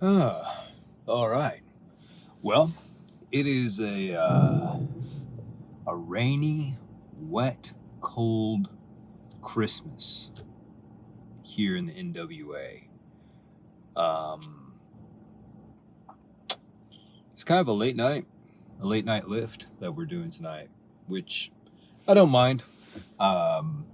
All right. Well, it is a rainy, wet, cold Christmas here in the NWA. Um, it's kind of a late night lift that we're doing tonight, which I don't mind. Um,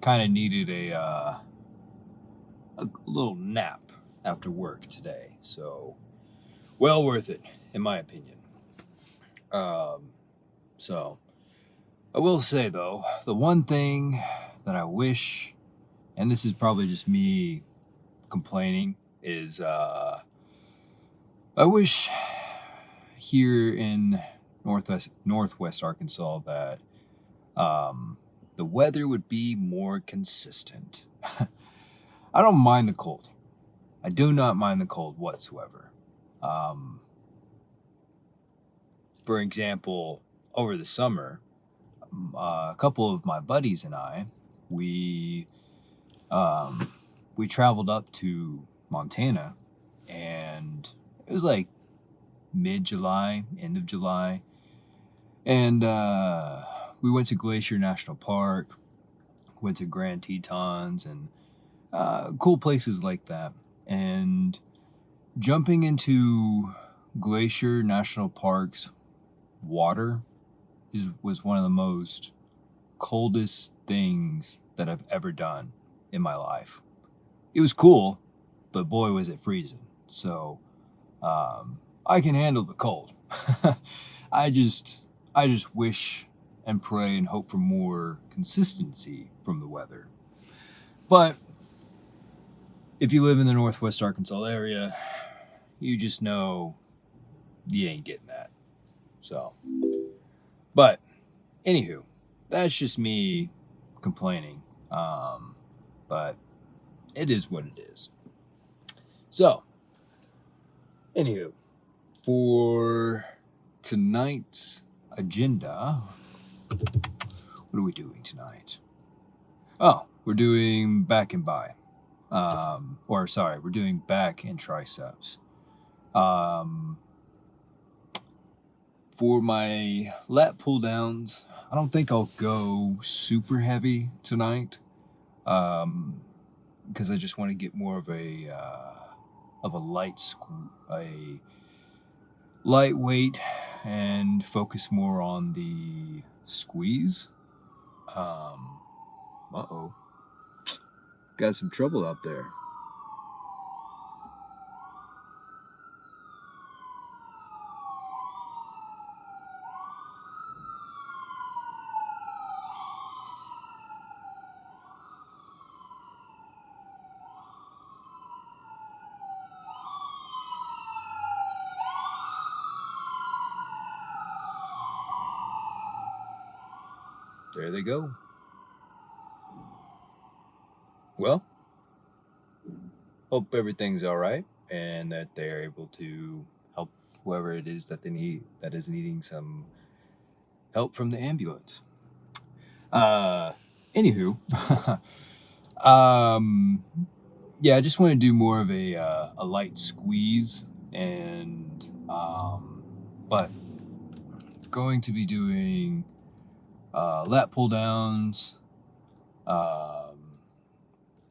kind of needed a little nap after work today, so well worth it in my opinion. Um, so I will say though, the one thing that I wish, and this is probably just me complaining, is I wish here in Northwest Arkansas that the weather would be more consistent. I don't mind the cold. I do not mind the cold whatsoever. Um, for example, over the summer, a couple of my buddies and I, we um, we traveled up to Montana, and it was like mid-July, end of July, and we went to Glacier National Park, went to Grand Tetons, and cool places like that. And jumping into Glacier National Park's water was one of the most coldest things that I've ever done in my life. It was cool, but boy was it freezing. So I can handle the cold. I just I just wish and pray and hope for more consistency from the weather. But if you live in the Northwest Arkansas area, you just know you ain't getting that. So, but anywho, that's just me complaining. But it is what it is. So, anywho, for tonight's agenda, what are we doing tonight? Oh, we're doing back and by. We're doing back and triceps. Um, for my lat pull downs, I don't think I'll go super heavy tonight. Because I just want to get more of a a lightweight and focus more on the squeeze. Uh-oh. Got some trouble out there. There they go. Well, hope everything's all right and that they're able to help whoever it is that is needing some help from the ambulance. Uh, Anywho, um, yeah, I just want to do more of a light squeeze, and but going to be doing lat pull downs, um,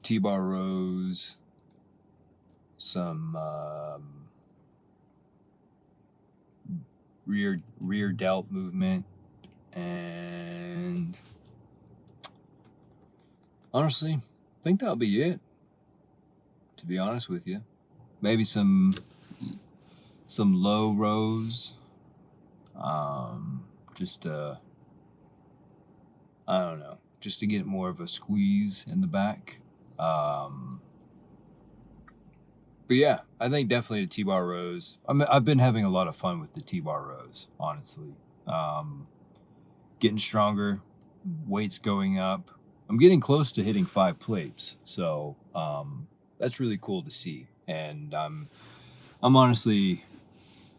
T-bar rows, some rear delt movement, and honestly, I think that'll be it. To be honest with you, maybe some low rows, just I don't know, just to get more of a squeeze in the back. But yeah, I think definitely the T-bar rows. I've been having a lot of fun with the T-bar rows, honestly. Getting stronger, weights going up. I'm getting close to hitting 5 plates, so that's really cool to see, and I'm honestly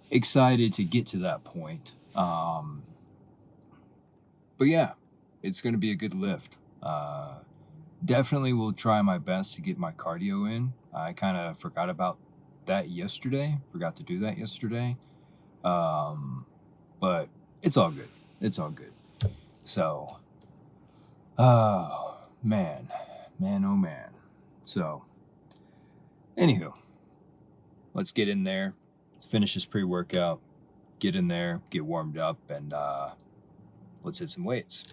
excited to get to that point. But yeah, it's going to be a good lift. Definitely will try my best to get my cardio in. I kind of forgot about that yesterday. Forgot to do that yesterday. But it's all good. It's all good. So, oh, man. Man, oh, man. So, anywho, let's get in there. Let's finish this pre-workout. Get in there, get warmed up, and let's hit some weights.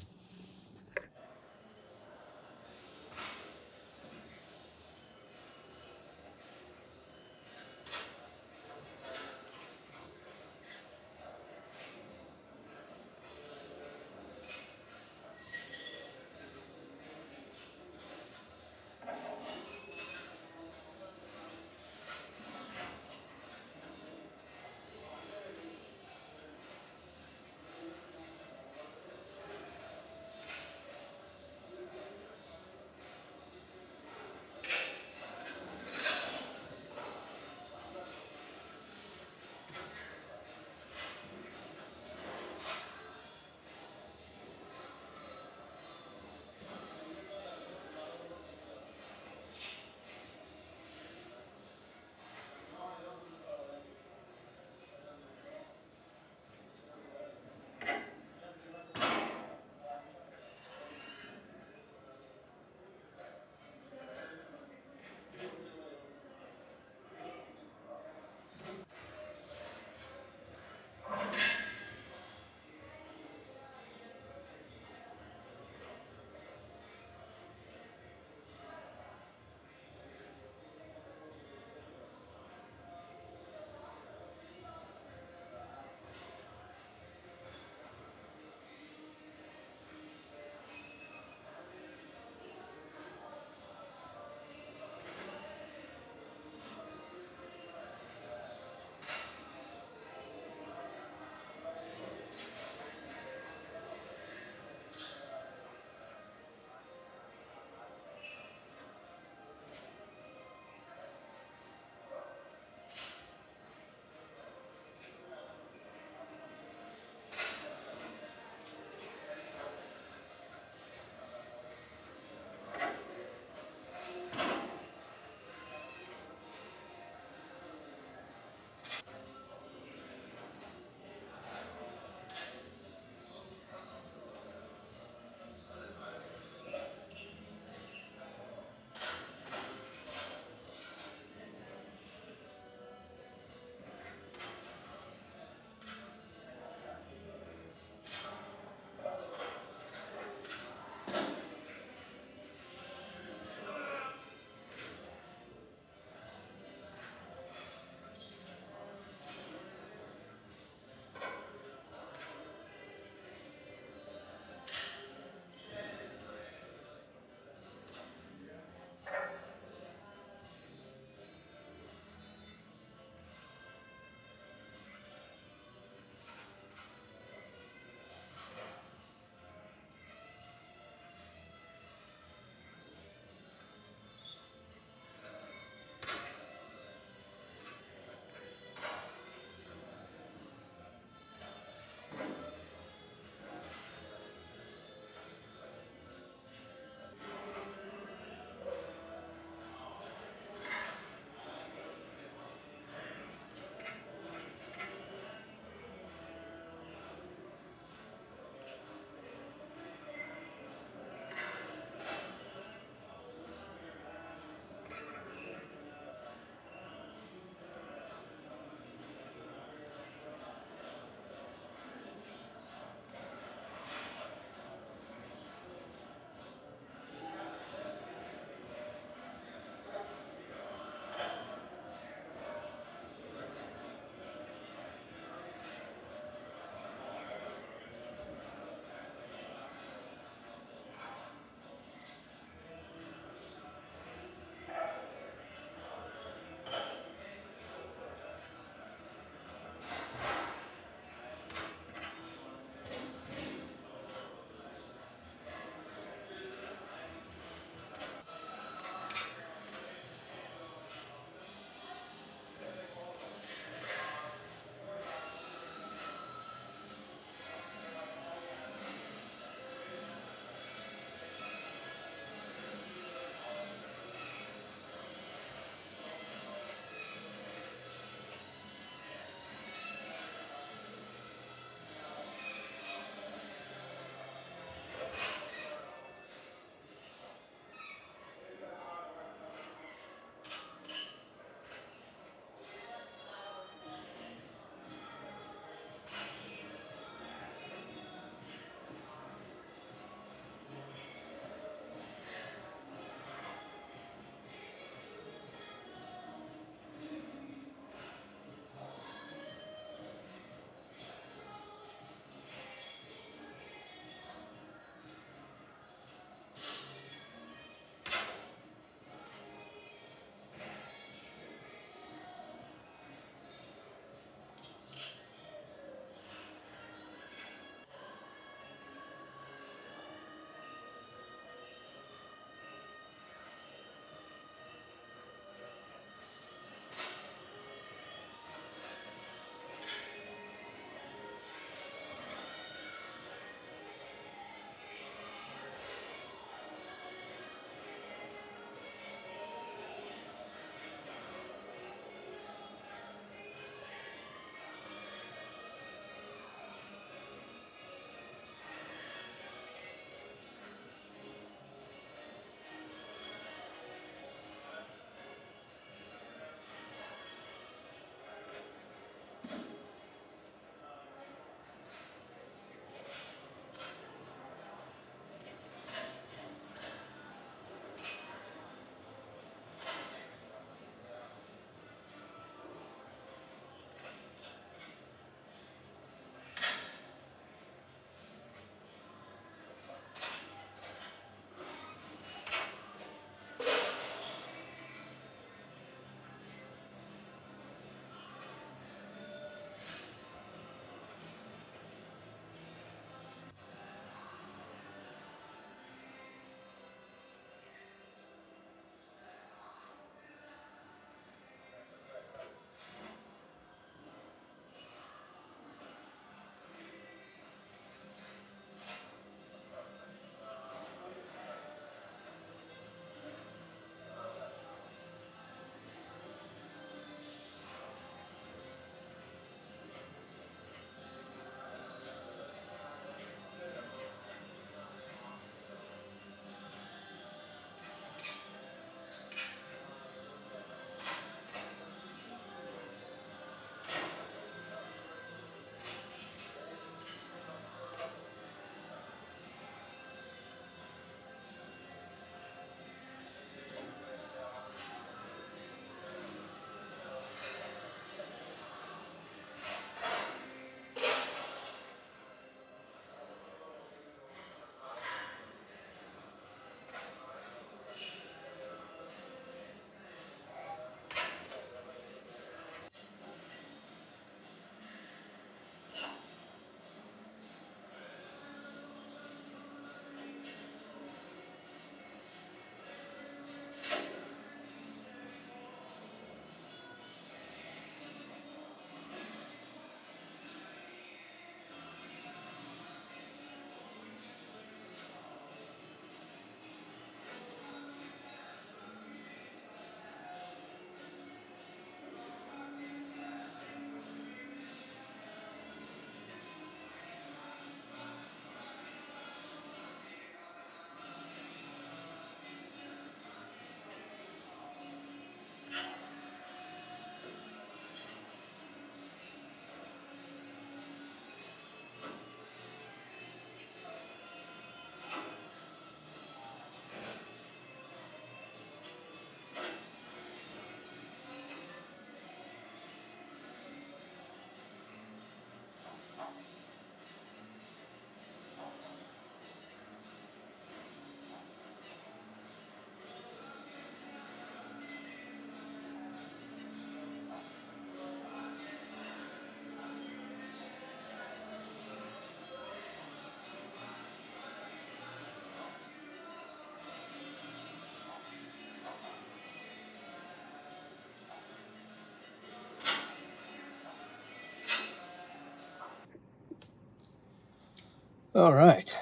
All right.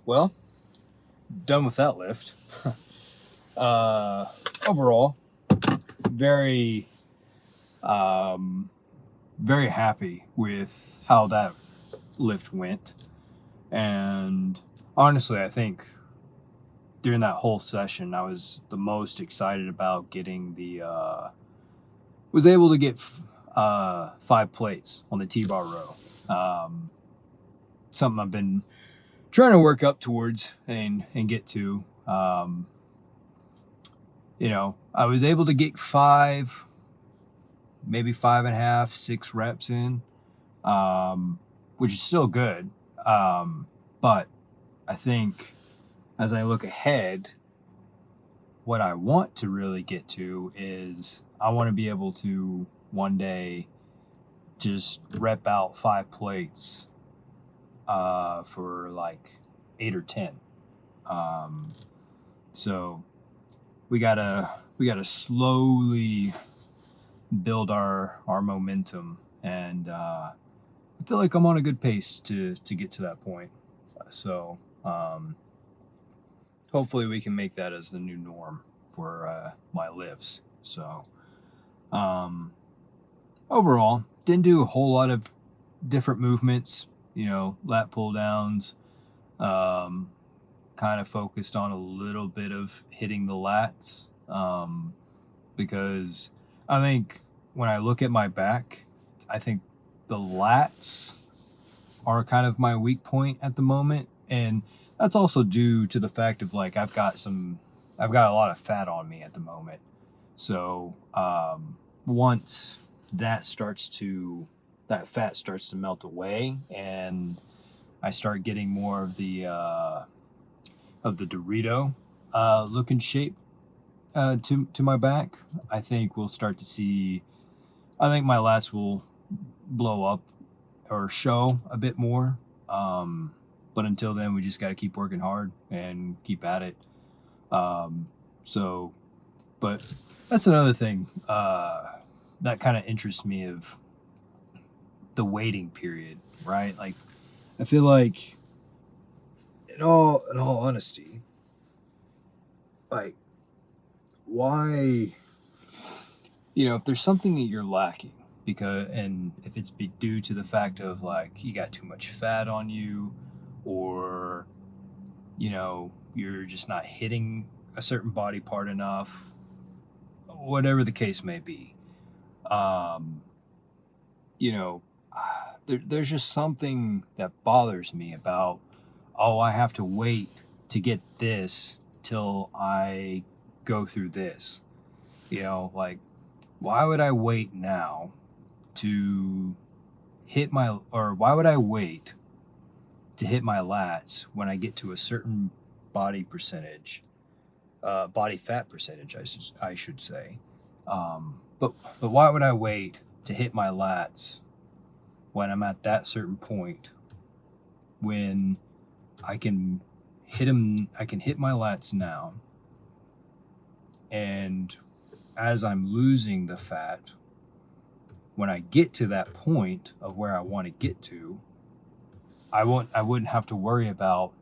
Well, done with that lift. Overall, very, very happy with how that lift went. And honestly, I think during that whole session, I was the most excited about getting was able to get 5 plates on the T-bar row. Something I've been trying to work up towards and get to. I was able to get 5, maybe 5.5, 6 reps in, which is still good. But I think as I look ahead, what I want to really get to is I want to be able to one day just rep out 5 plates for like 8 or 10. So we gotta slowly build our momentum, and I feel like I'm on a good pace to get to that point. So hopefully we can make that as the new norm for my lifts. So overall, didn't do a whole lot of different movements, lat pull downs. Kind of focused on a little bit of hitting the lats, because I think when I look at my back, I think the lats are kind of my weak point at the moment. And that's also due to the fact of like I've got a lot of fat on me at the moment. So once that fat starts to melt away and I start getting more of the Dorito looking shape to my back, I think we'll start to see. I think my lats will blow up or show a bit more. But until then, we just got to keep working hard and keep at it. But that's another thing that kind of interests me of the waiting period, right? Like, I feel like, in all honesty, like, why, if there's something that you're lacking, and if it's due to the fact of like you got too much fat on you, or you're just not hitting a certain body part enough, whatever the case may be, there's just something that bothers me about, I have to wait to get this till I go through this. Like, why would I wait now to why would I wait to hit my lats when I get to a certain body fat percentage, I should say. But why would I wait to hit my lats when I'm at that certain point, when I can hit my lats now, and as I'm losing the fat, when I get to that point of where I want to get to, I wouldn't have to worry about,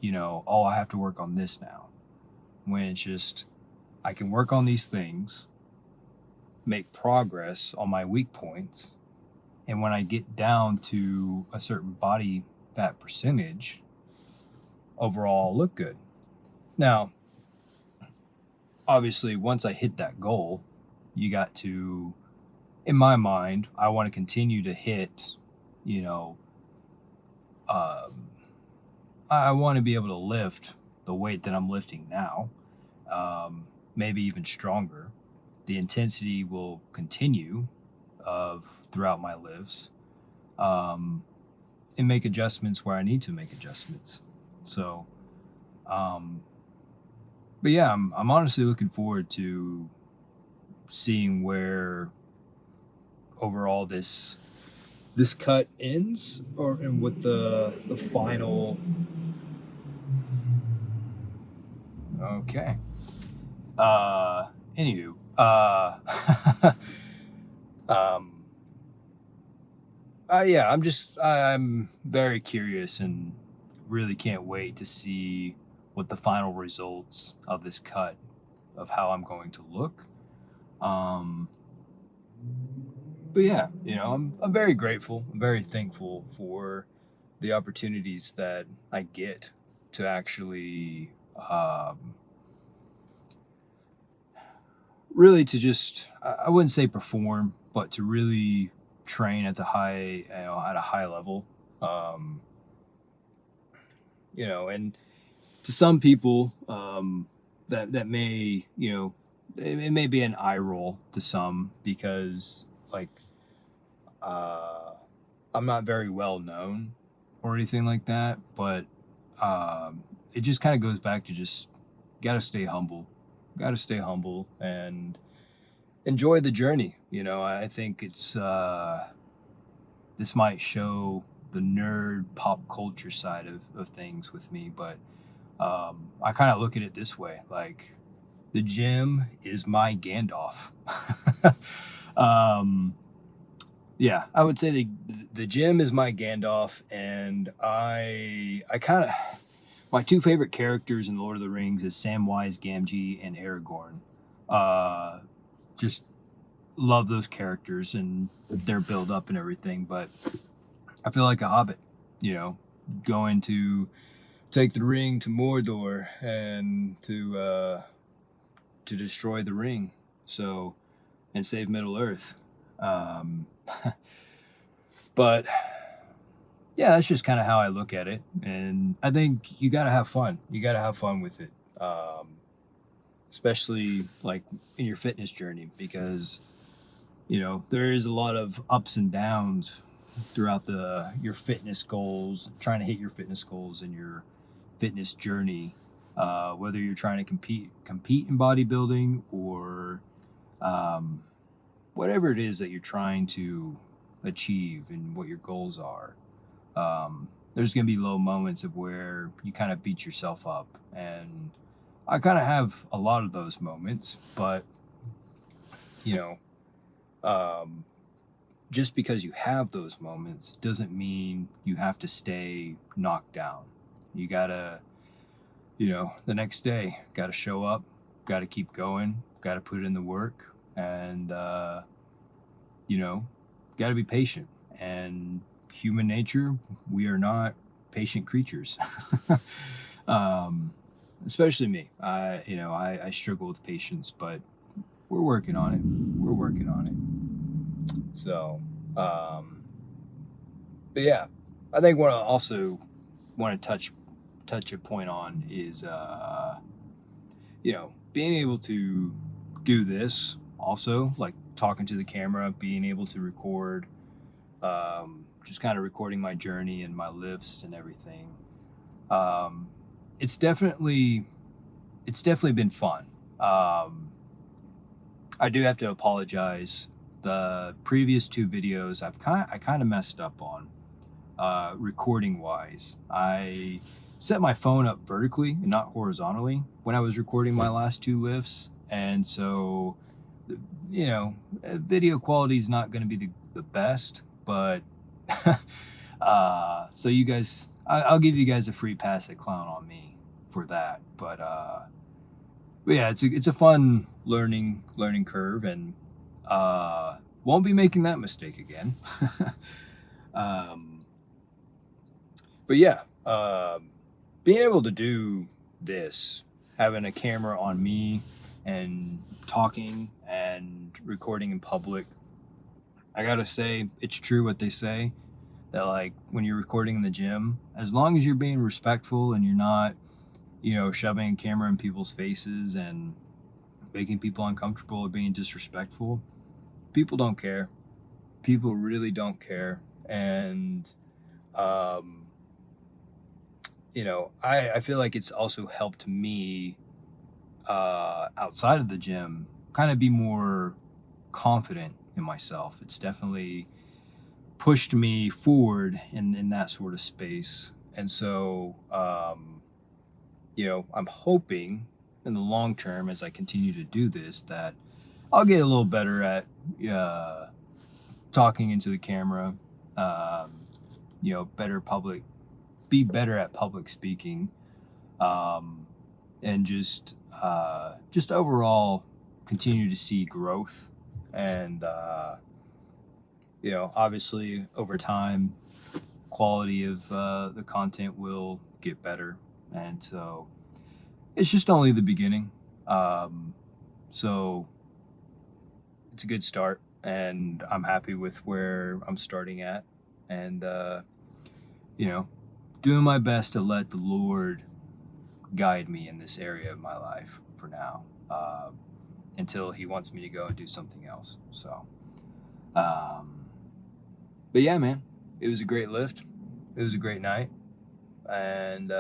I have to work on this now. When it's just, I can work on these things, make progress on my weak points, and when I get down to a certain body fat percentage, overall I'll look good. Now, obviously, once I hit that goal, you got to, in my mind, I want to continue to hit, I want to be able to lift the weight that I'm lifting now, maybe even stronger. The intensity will continue throughout my lifts, and make adjustments where I need to make adjustments. So, but yeah, I'm honestly looking forward to seeing where overall this cut ends, and what the final. Okay. Anywho, um, Yeah, I'm very curious and really can't wait to see what the final results of this cut of how I'm going to look. Um, but yeah, I'm very grateful. I'm very thankful for the opportunities that I get to actually really to just I wouldn't say perform, but to really train at the at a high level. Um, and to some people, that may, it may be an eye roll to some because like uh, I'm not very well known or anything like that, but it just kind of goes back to just got to stay humble and enjoy the journey. I think this might show the nerd pop culture side of things with me, but I kind of look at it this way, like the gym is my Gandalf. um, yeah, I would say the gym is my Gandalf, and I kind of my two favorite characters in the Lord of the Rings is Samwise Gamgee and Aragorn. Uh, just love those characters and their build up and everything, but I feel like a hobbit, you know, going to take the ring to Mordor and to destroy the ring, so and save Middle Earth. Um, but yeah, that's just kind of how I look at it, and I think you got to have fun. You got to have fun with it, especially like in your fitness journey, because there is a lot of ups and downs throughout the your fitness goals, trying to hit your fitness goals and your fitness journey, whether you're trying to compete in bodybuilding or um, whatever it is that you're trying to achieve and what your goals are. There's going to be low moments of where you kind of beat yourself up, and I kind of have a lot of those moments, but you know um, just because you have those moments doesn't mean you have to stay knocked down. You gotta, the next day, gotta show up, gotta keep going, gotta put in the work, and, you know, gotta be patient. And human nature, we are not patient creatures. um, Especially me. I struggle with patience, but we're working on it. We're working on it. So, but yeah, I think what I also want to touch a point on is being able to do this also, like talking to the camera, being able to record, just kind of recording my journey and my lifts and everything. Um, it's definitely been fun. I do have to apologize. The previous two videos I kind of messed up on. Recording wise, I set my phone up vertically and not horizontally when I was recording my last two lifts, and so video quality is not going to be the best, but so you guys, I'll give you guys a free pass at clown on me for that, but yeah, it's a fun learning curve, and won't be making that mistake again. um, But yeah, being able to do this, having a camera on me and talking and recording in public, I gotta say, it's true what they say that like when you're recording in the gym, as long as you're being respectful and you're not, shoving a camera in people's faces and making people uncomfortable or being disrespectful, people don't care. People really don't care. And, um, I feel like it's also helped me outside of the gym kind of be more confident in myself. It's definitely pushed me forward in that sort of space. And so, I'm hoping in the long term as I continue to do this that I'll get a little better at talking into the camera you know, be better at public speaking, and just overall continue to see growth. And you know, obviously over time, quality of the content will get better, and so it's just only the beginning. So it's a good start, and I'm happy with where I'm starting at, and you know, doing my best to let the Lord guide me in this area of my life for now, until He wants me to go and do something else. So, but yeah, man, it was a great lift. It was a great night, and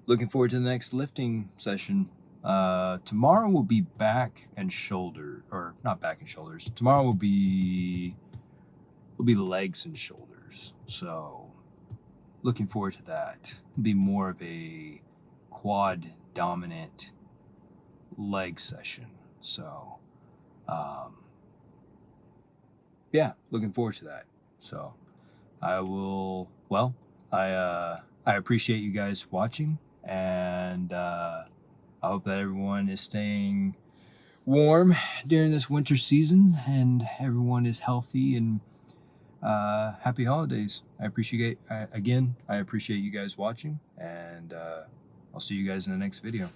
looking forward to the next lifting session. Tomorrow will be back and shoulder, or not back and shoulders. Tomorrow will be legs and shoulders. So looking forward to that. It'll be more of a quad dominant leg session. So yeah, looking forward to that. So I will, well, I appreciate you guys watching, and I hope that everyone is staying warm during this winter season, and everyone is healthy, and happy holidays. I appreciate you guys watching, and I'll see you guys in the next video.